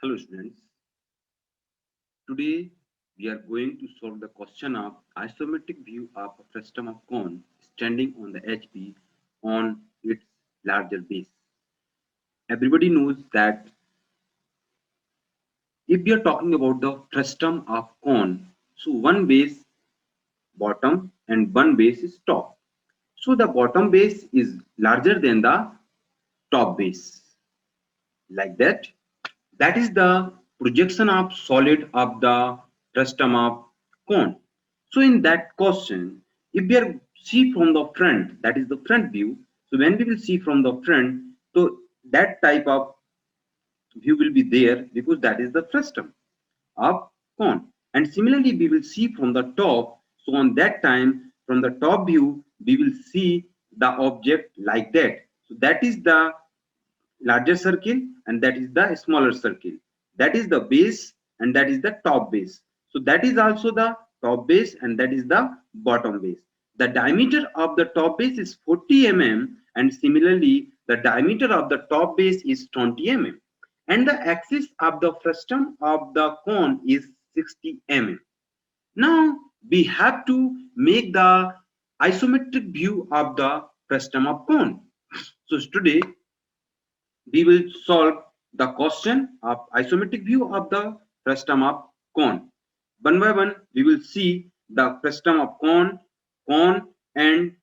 Hello students, today we are going to solve the question of isometric view of a frustum of cone standing on the HP on its larger base. Everybody knows that if we are talking about the frustum of cone, so one base bottom and one base is top. So the bottom base is larger than the top base, like that. That is the projection of solid of the frustum of cone. So in that question, if we are see from the front, that is the front view. So when we will see from the front, so that type of view will be there because that is the frustum of cone. And similarly, we will see from the top. So on that time, from the top view, we will see the object like that. So that is the larger circle and that is the smaller circle. That is the base and that is the top base. So that is also the top base and that is the bottom base. The diameter of the top base is 40 mm and similarly the diameter of the top base is 20 mm and the axis of the frustum of the cone is 60 mm. Now we have to make the isometric view of the frustum of cone. So today we will solve the question of isometric view of the frustum of cone. One by one, we will see the frustum of cone and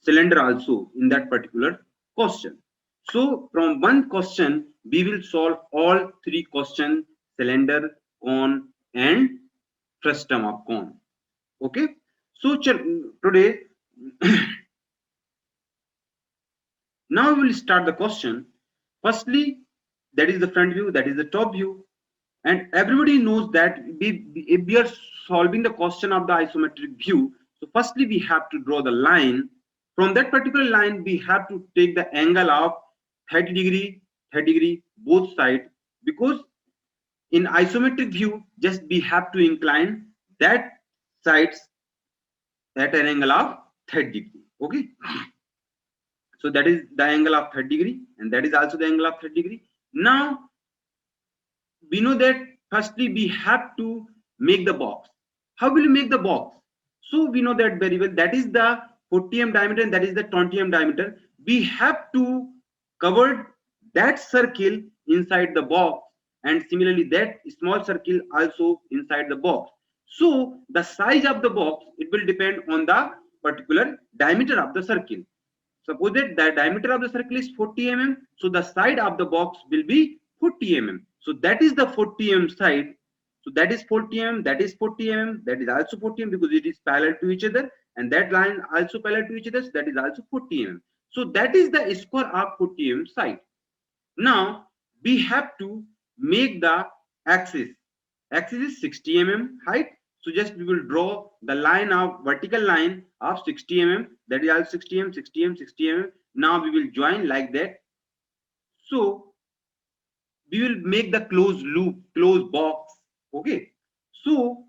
cylinder also in that particular question. So from one question, we will solve all three questions: cylinder, cone, and frustum of cone. Okay. So today, now we will start the question. Firstly, that is the front view, that is the top view. And everybody knows that if we are solving the question of the isometric view, so firstly we have to draw the line. From that particular line, we have to take the angle of 30 degree, 30 degree, both sides, because in isometric view, just we have to incline that sides at an angle of 30 degree. Okay. So that is the angle of 30 degree and that is also the angle of 30 degree. Now we know that firstly we have to make the box. How will you make the box? So we know that very well, that is the 40 mm diameter and that is the 20 mm diameter. We have to cover that circle inside the box and similarly that small circle also inside the box. So the size of the box, it will depend on the particular diameter of the circle. Suppose that the diameter of the circle is 40 mm, so the side of the box will be 40 mm. So that is the 40 mm side. So that is 40 mm, that is 40 mm, that is also 40 mm because it is parallel to each other, and that line also parallel to each other, so that is also 40 mm. So that is the square of 40 mm side. Now we have to make the axis. Axis is 60 mm height. So just we will draw the line of vertical line of 60 mm. That is also 60 mm, 60 mm, 60 mm. Now we will join like that. So we will make the closed loop, closed box. Okay. So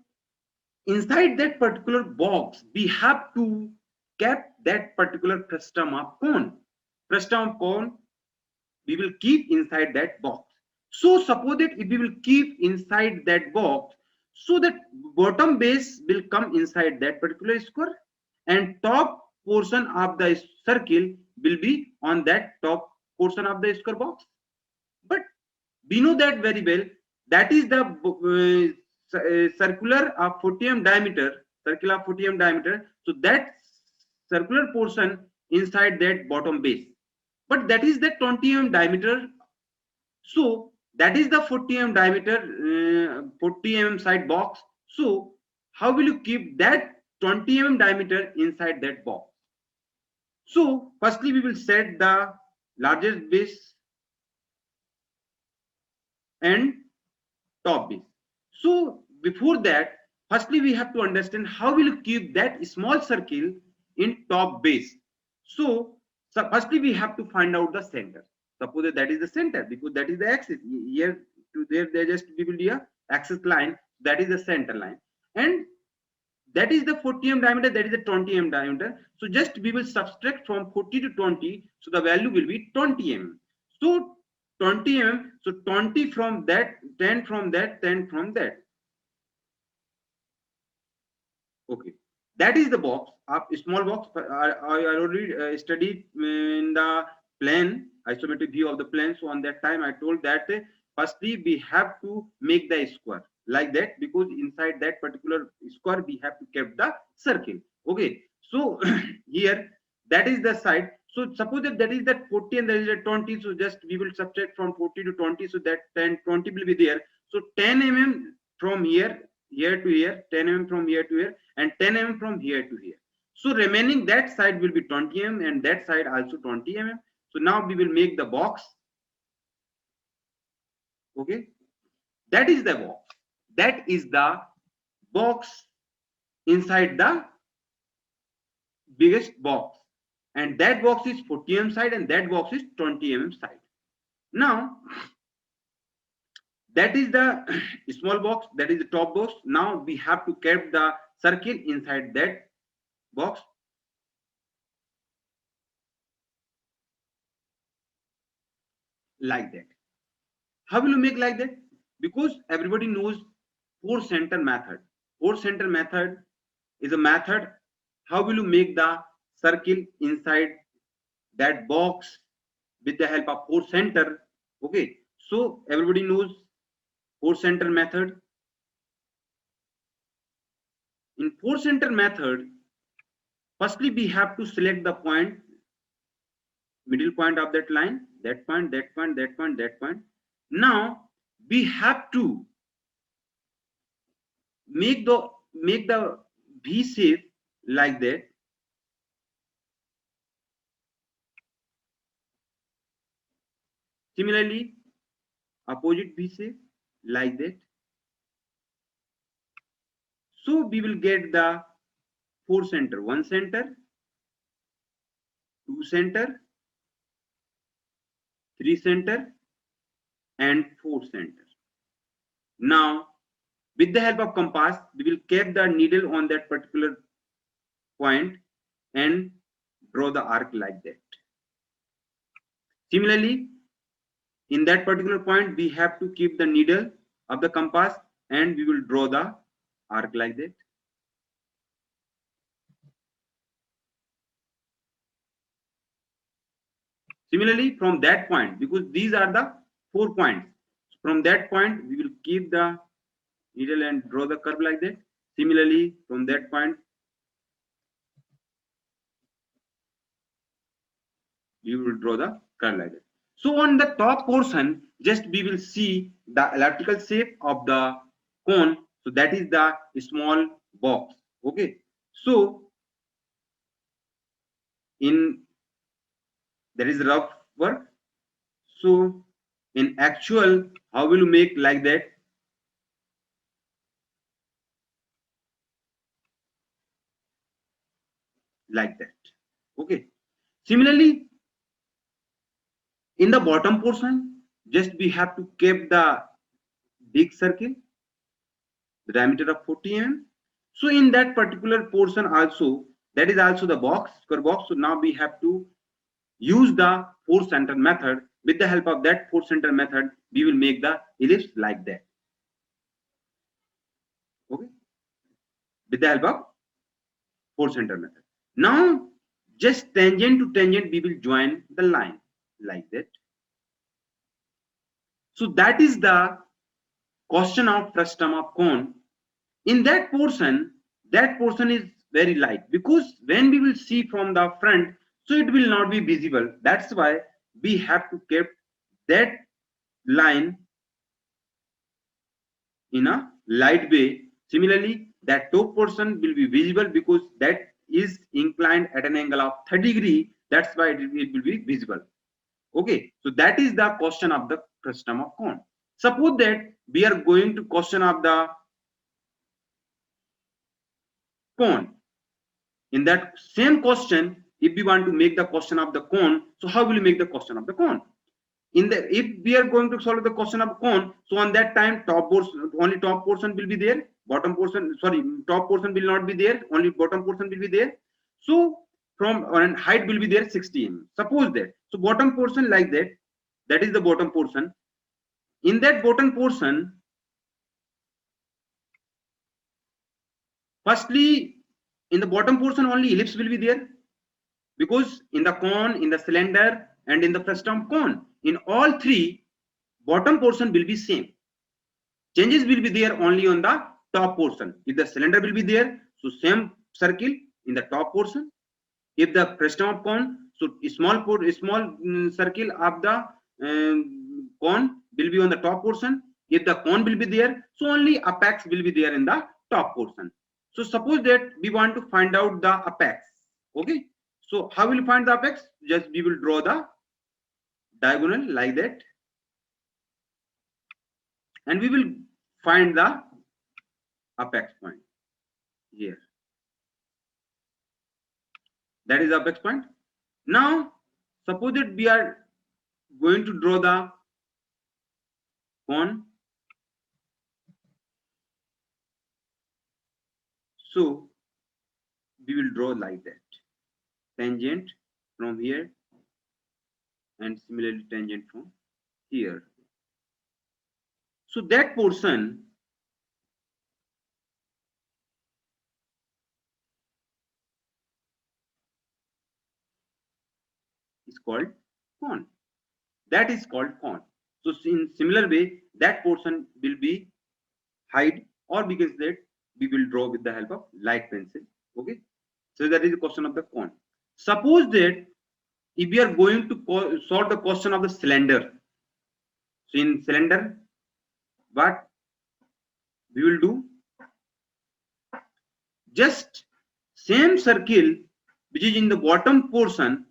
inside that particular box, we have to keep that particular frustum of cone. Frustum of cone we will keep inside that box. So suppose that if we will keep inside that box, so that bottom base will come inside that particular square and top portion of the circle will be on that top portion of the square box. But we know that very well, that is the circular of 40 mm diameter, circle of 40 mm diameter. So that circular portion inside that bottom base, but that is the 20 mm diameter. So that is the 40 mm diameter, 40 mm side box. So how will you keep that 20 mm diameter inside that box? So firstly we will set the largest base and top base. So before that, firstly we have to understand how will you keep that small circle in top base. So firstly we have to find out the center. Suppose that is the center because that is the axis. Here to there just we will do a axis line. That is the center line, and that is the 40 mm diameter. That is the 20 mm diameter. So just we will subtract from 40 to 20. So the value will be 20 mm. So 20 mm. So 20 from that, 10 from that, 10 from that. Okay, that is the box. Up small box. I already studied in the plane, isometric view of the plane. So on that time, I told that firstly we have to make the square like that, because inside that particular square we have to keep the circle. Okay, so here that is the side. So suppose that is that 40 and there is a 20. So just we will subtract from 40 to 20. So that 10, 20 will be there. So 10 mm from here to here, 10 mm from here to here, and 10 mm from here to here. So remaining that side will be 20 mm and that side also 20 mm. So now we will make the box. Okay, that is the box. That is the box inside the biggest box, and that box is 40 mm side and that box is 20 mm side. Now that is the small box, that is the top box. Now we have to keep the circle inside that box. Like that. How will you make like that? Because everybody knows force center method. Force center method is a method. How will you make the circle inside that box with the help of force center? Okay, so everybody knows force center method. In force center method, firstly we have to select the point, middle point of that line, that point, that point, that point, that point. Now we have to make the V shape like that. Similarly, opposite V shape like that. So we will get the four center, one center, two center, three center, and four center. Now, with the help of compass, we will keep the needle on that particular point and draw the arc like that. Similarly, in that particular point, we have to keep the needle of the compass and we will draw the arc like that. Similarly, from that point, because these are the 4 points, from that point, we will keep the needle and draw the curve like that. Similarly, from that point, we will draw the curve like that. So on the top portion, just we will see the elliptical shape of the cone. So that is the small box. Okay. So in there is rough work. So in actual, how will you make like that? Like that. Okay. Similarly, in the bottom portion, just we have to keep the big circle, the diameter of 40 mm. So in that particular portion also, that is also the box, square box. So now we have to use the force center method. With the help of that force center method, we will make the ellipse like that. Okay. With the help of force center method. Now, just tangent to tangent, we will join the line like that. So that is the question of frustum of cone. In that portion is very light, because when we will see from the front, so it will not be visible. That's why we have to keep that line in a light way. Similarly, that top portion will be visible because that is inclined at an angle of 30 degrees. That's why it will be visible. Okay, so that is the question of the frustum of cone. Suppose that we are going to question of the cone. In that same question, if we want to make the question of the cone, so how will you make the question of the cone? If we are going to solve the question of cone, so on that time only top portion will be there, bottom portion, sorry, top portion will not be there, only bottom portion will be there. So from height will be there 60 mm. Suppose that, so bottom portion like that, that is the bottom portion. In that bottom portion, firstly, in the bottom portion only ellipse will be there, because in the cone, in the cylinder, and in the frustum cone, in all three, bottom portion will be same. Changes will be there only on the top portion. If the cylinder will be there, so same circle in the top portion. If the frustum of cone, so small circle of the cone will be on the top portion. If the cone will be there, so only apex will be there in the top portion. So suppose that we want to find out the apex. Okay, so how will you find the apex? Just we will draw the diagonal like that, and we will find the apex point here. That is the apex point. Now suppose that we are going to draw the cone. So we will draw like that, tangent from here and similarly tangent from here. So that portion is called cone. That is called cone. So in similar way, that portion will be hide, or we can say that we will draw with the help of light pencil. Okay, so that is the question of the cone. Suppose that if we are going to solve the question of the cylinder, so in cylinder, what we will do, just same circle which is in the bottom portion,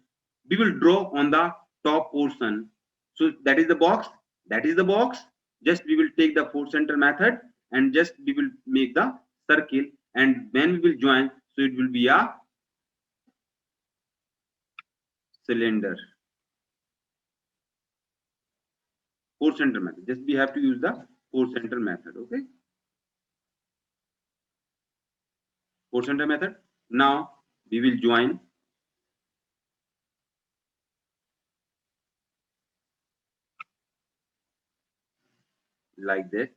we will draw on the top portion. So that is the box, that is the box. Just we will take the 4 center method and just we will make the circle, and when we will join, so it will be a cylinder. 4 center method, just we have to use the 4 center method. Okay, 4 center method. Now we will join like that.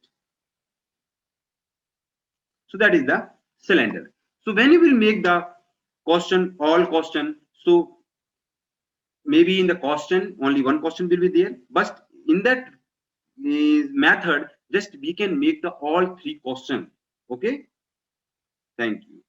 So that is the cylinder. So when you will make the question, all question, so maybe in the question only one question will be there, but in that method just we can make the all 3 questions. Okay, thank you.